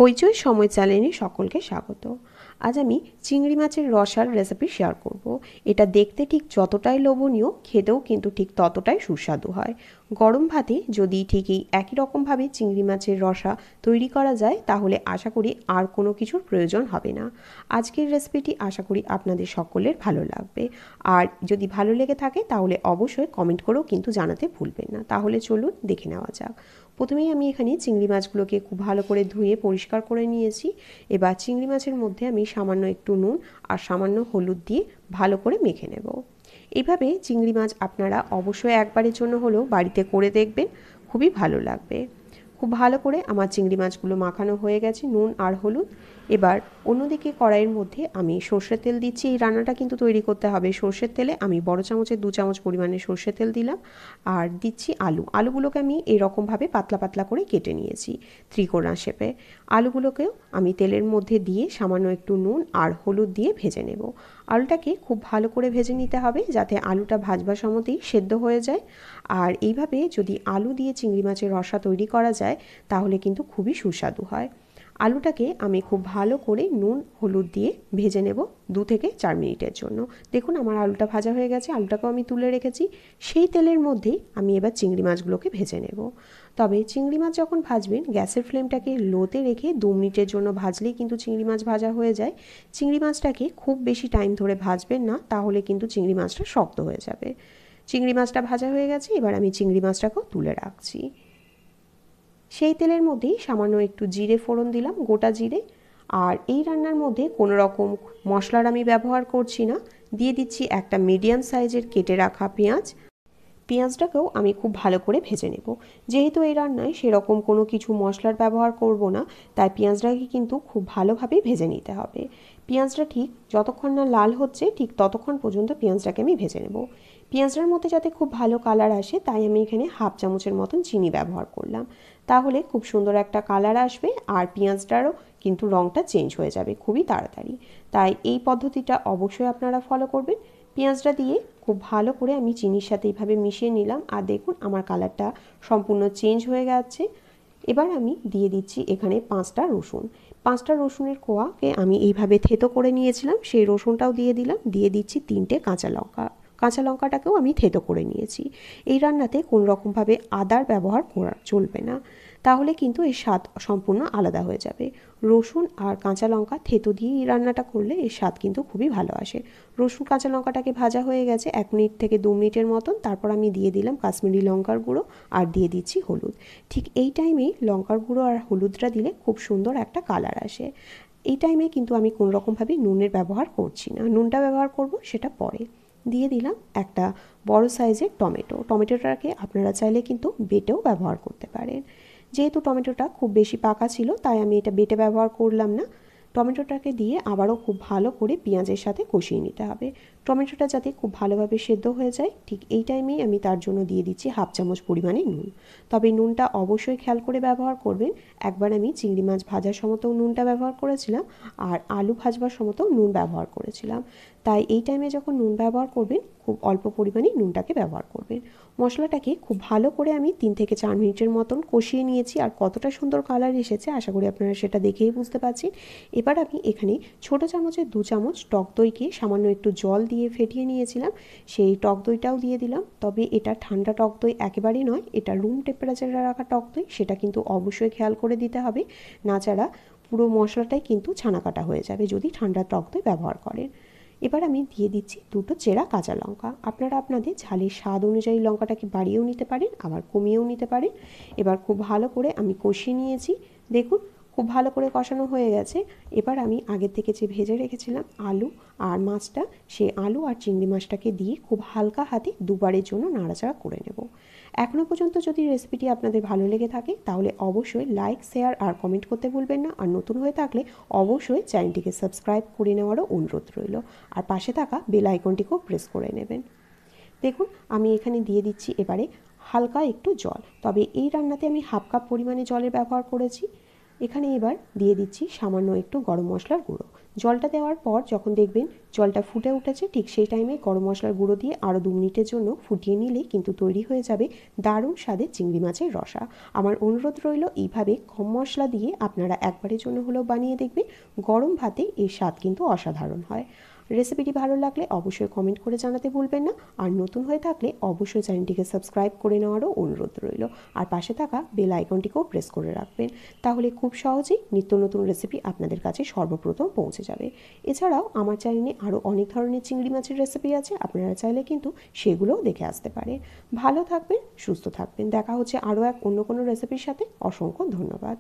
হইচই সময় চ্যানেলে সকলকে স্বাগত। আজ আমি চিংড়ি মাছের রসার রেসিপি শেয়ার করব। এটা দেখতে ঠিক যতটাই লোভনীয়, খেতেও কিন্তু ঠিক ততটাই সুস্বাদু হয়। গরম ভাতে যদি ঠিকই একই রকমভাবে চিংড়ি মাছের রসা তৈরি করা যায়, তাহলে আশা করি আর কোনো কিছুর প্রয়োজন হবে না। আজকের রেসিপিটি আশা করি আপনাদের সকলের ভালো লাগবে। আর যদি ভালো লেগে থাকে তাহলে অবশ্যই কমেন্ট করেও কিন্তু জানাতে ভুলবেন না। তাহলে চলুন দেখে নেওয়া যাক। প্রথমেই আমি এখানে চিংড়ি মাছগুলোকে খুব ভালো করে ধুয়ে পরিষ্কার করে নিয়েছি। এবার চিংড়ি মাছের মধ্যে আমি সামান্য একটু নুন আর সামান্য হলুদ দিয়ে ভালো করে মেখে নেব। এইভাবে চিংড়ি মাছ আপনারা অবশ্যই একবারের জন্য হলেও বাড়িতে করে দেখবেন, খুবই ভালো লাগবে। খুব ভালো করে আমার চিংড়ি মাছগুলো মাখানো হয়ে গেছে নুন আর হলুদ। এবার অন্যদিকে কড়াইয়ের মধ্যে আমি সর্ষের তেল দিচ্ছি। এই রান্নাটা কিন্তু তৈরি করতে হবে সর্ষের তেলে। আমি বড় চামচের 2 চামচ পরিমাণে সর্ষের তেল দিলাম। আর দিচ্ছি আলুগুলোকে আমি এরকমভাবে পাতলা পাতলা করে কেটে নিয়েছি ত্রিকোণা শেপে। আলুগুলোকেও আমি তেলের মধ্যে দিয়ে সামান্য একটু নুন আর হলুদ দিয়ে ভেজে নেব। আলুটাকে খুব ভালো করে ভেজে নিতে হবে, যাতে আলুটা ভাজবার সময়তেই সেদ্ধ হয়ে যায়। আর এইভাবে যদি আলু দিয়ে চিংড়ি মাছের রসা তৈরি করা যায়, তাহলে কিন্তু খুবই সুস্বাদু হয়। আলুটাকে আমি খুব ভালো করে নুন হলুদ দিয়ে ভেজে নেব 2 থেকে 4 মিনিটের জন্য। দেখুন আমার আলুটা ভাজা হয়ে গেছে, আলুটাকেও আমি তুলে রেখেছি। সেই তেলের মধ্যেই আমি এবার চিংড়ি মাছগুলোকে ভেজে নেব। তবে চিংড়ি মাছ যখন ভাজবেন, গ্যাসের ফ্লেমটাকে লোতে রেখে 2 মিনিটের জন্য ভাজলেই কিন্তু চিংড়ি মাছ ভাজা হয়ে যায়। চিংড়ি মাছটাকে খুব বেশি টাইম ধরে ভাজবেন না, তাহলে কিন্তু চিংড়ি মাছটা শক্ত হয়ে যাবে। চিংড়ি মাছটা ভাজা হয়ে গেছে, এবার আমি চিংড়ি মাছটাকেও তুলে রাখছি। সেই তেলের মধ্যেই সামান্য একটু জিরে ফোড়ন দিলাম, গোটা জিরে। আর এই রান্নার মধ্যে কোনো রকম মশলার আমি ব্যবহার করছি না। দিয়ে দিচ্ছি একটা মিডিয়াম সাইজের কেটে রাখা পেঁয়াজ। পেঁয়াজটাকেও আমি খুব ভালো করে ভেজে নেব। যেহেতু এই রান্নায় সেরকম কোনো কিছু মশলার ব্যবহার করব না, তাই পেঁয়াজটাকে কিন্তু খুব ভালোভাবেই ভেজে নিতে হবে। পেঁয়াজটা ঠিক যতক্ষণ না লাল হচ্ছে, ঠিক ততক্ষণ পর্যন্ত পেঁয়াজটাকে আমি ভেজে নেব। পেঁয়াজটার মধ্যে যাতে খুব ভালো কালার আসে, তাই আমি এখানে হাফ চামচের মতন চিনি ব্যবহার করলাম। তাহলে খুব সুন্দর একটা কালার আসবে, আর পেঁয়াজটারও কিন্তু রঙটা চেঞ্জ হয়ে যাবে খুবই তাড়াতাড়ি। তাই এই পদ্ধতিটা অবশ্যই আপনারা ফলো করবেন। পেঁয়াজটা দিয়ে খুব ভালো করে আমি চিনির সাথে এইভাবে মিশিয়ে নিলাম। আর দেখুন আমার কালারটা সম্পূর্ণ চেঞ্জ হয়ে গেছে। এবার আমি দিয়ে দিচ্ছি এখানে 5টা রসুন। 5টা রসুনের কোয়াকে আমি এইভাবে থেতো করে নিয়েছিলাম, সেই রসুনটাও দিয়ে দিলাম। দিয়ে দিচ্ছি 3টে কাঁচা লঙ্কা। কাঁচা লঙ্কাটাকেও আমি থেতো করে নিয়েছি। এই রান্নাতে কোনো রকমভাবে আদার ব্যবহার করা চলবে না, তাহলে কিন্তু এর স্বাদ সম্পূর্ণ আলাদা হয়ে যাবে। রসুন আর কাঁচা লঙ্কা থেতো দিয়ে এই রান্নাটা করলে এর স্বাদ কিন্তু খুবই ভালো আসে। রসুন কাঁচা লঙ্কাটাকে ভাজা হয়ে গেছে 1 মিনিট থেকে 2 মিনিটের মতন। তারপর আমি দিয়ে দিলাম কাশ্মীরি লঙ্কার গুঁড়ো আর দিয়ে দিচ্ছি হলুদ। ঠিক এই টাইমেই লঙ্কার গুঁড়ো আর হলুদটা দিলে খুব সুন্দর একটা কালার আসে। এই টাইমে কিন্তু আমি কোনো রকমভাবে নুনের ব্যবহার করছি না, নুনটা ব্যবহার করব সেটা পরে। দিয়ে দিলাম একটা বড় সাইজের টমেটোটাকে আপনারা চাইলে কিন্তু বেটেও ব্যবহার করতে পারেন। যেহেতু টমেটোটা খুব বেশি পাকা ছিল, তাই আমি এটা বেটে ব্যবহার করলাম না। টমেটোটাকে দিয়ে আবারও খুব ভালো করে পেঁয়াজের সাথে কষিয়ে নিতে হবে। টমেটোটা যাতে খুব ভালোভাবে সেদ্ধ হয়ে যায়, ঠিক এই টাইমেই আমি তার জন্য দিয়ে দিচ্ছি হাফ চামচ পরিমাণে নুন। তবে নুনটা অবশ্যই খেয়াল করে ব্যবহার করবেন। একবার আমি চিংড়ি মাছ ভাজার সময়তেও নুনটা ব্যবহার করেছিলাম, আর আলু ভাজবার সময়তেও নুন ব্যবহার করেছিলাম। তাই এই টাইমে যখন নুন ব্যবহার করবেন, খুব অল্প পরিমাণেই নুনটাকে ব্যবহার করবেন। মশলাটাকে খুব ভালো করে আমি 3 থেকে 4 মিনিটের মতন কষিয়ে নিয়েছি। আর কতটা সুন্দর কালার এসেছে আশা করি আপনারা সেটা দেখেই বুঝতে পারছেন। এবার আমি এখানে ছোটো চামচের 2 চামচ টক দইকে সামান্য একটু জল দিয়ে ফেটিয়ে নিয়েছিলাম, সেই টক দইটাও দিয়ে দিলাম। তবে এটা ঠান্ডা টক দই একেবারেই নয়, এটা রুম টেম্পারেচারে রাখা টক দই, সেটা কিন্তু অবশ্যই খেয়াল করে দিতে হবে। নাচাড়া পুরো মশলাটাই কিন্তু ছানাকাটা হয়ে যাবে যদি ঠান্ডা টক দই ব্যবহার করেন। এবার আমি দিয়ে দিচ্ছি 2টো চেরা কাঁচা লঙ্কা। আপনারা আপনাদের ঝালের স্বাদ অনুযায়ী লঙ্কাটাকে বাড়িয়েও নিতে পারেন, আবার কমিয়েও নিতে পারেন। এবার খুব ভালো করে আমি কষিয়ে নিয়েছি। দেখুন খুব ভালো করে কষানো হয়ে গেছে। এবার আমি আগের থেকে যে ভেজে রেখেছিলাম আলু আর মাছটা, সেই আলু আর চিংড়ি মাছটাকে দিয়ে খুব হালকা হাতে দুবারের জন্য নাড়াচাড়া করে নেব। এখনও পর্যন্ত যদি রেসিপিটি আপনাদের ভালো লেগে থাকে, তাহলে অবশ্যই লাইক, শেয়ার আর কমেন্ট করতে ভুলবেন না। আর নতুন হয়ে থাকলে অবশ্যই চ্যানেলটিকে সাবস্ক্রাইব করে নেওয়ারও অনুরোধ রইল। আর পাশে থাকা বেল আইকনটিকেও প্রেস করে নেবেন। দেখুন আমি এখানে দিয়ে দিচ্ছি এবারে হালকা একটু জল। তবে এই রান্নাতে আমি হাফ কাপ পরিমাণে জলের ব্যবহার করেছি। এখানে এবার দিয়ে দিচ্ছি সামান্য একটু গরম মশলার গুঁড়ো। জলটা দেওয়ার পর যখন দেখবেন জলটা ফুটে উঠেছে, ঠিক সেই টাইমে গরম মশলার গুঁড়ো দিয়ে আরও 2 মিনিটের জন্য ফুটিয়ে নিলেই কিন্তু তৈরি হয়ে যাবে দারুণ স্বাদের চিংড়ি মাছের রসা। আমার অনুরোধ রইল এইভাবে কম মশলা দিয়ে আপনারা একবারের জন্য হলেও বানিয়ে দেখবেন। গরম ভাতে এর স্বাদ কিন্তু অসাধারণ হয়। রেসিপিটি ভালো লাগলে অবশ্যই কমেন্ট করে জানাতে ভুলবেন না। আর নতুন হয়ে থাকলে অবশ্যই চ্যানেলটিকে সাবস্ক্রাইব করে নেওয়ারও অনুরোধ রইল। আর পাশে থাকা বেল আইকনটিকেও প্রেস করে রাখবেন, তাহলে খুব সহজেই নিত্য নতুন রেসিপি আপনাদের কাছে সর্বপ্রথম পৌঁছে যাবে। এছাড়াও আমার চ্যানেলে আরও অনেক ধরনের চিংড়ি মাছের রেসিপি আছে, আপনারা চাইলে কিন্তু সেগুলোও দেখে আসতে পারে। ভালো থাকবেন, সুস্থ থাকবেন। দেখা হচ্ছে আরও এক অন্য কোনো রেসিপির সাথে। অসংখ্য ধন্যবাদ।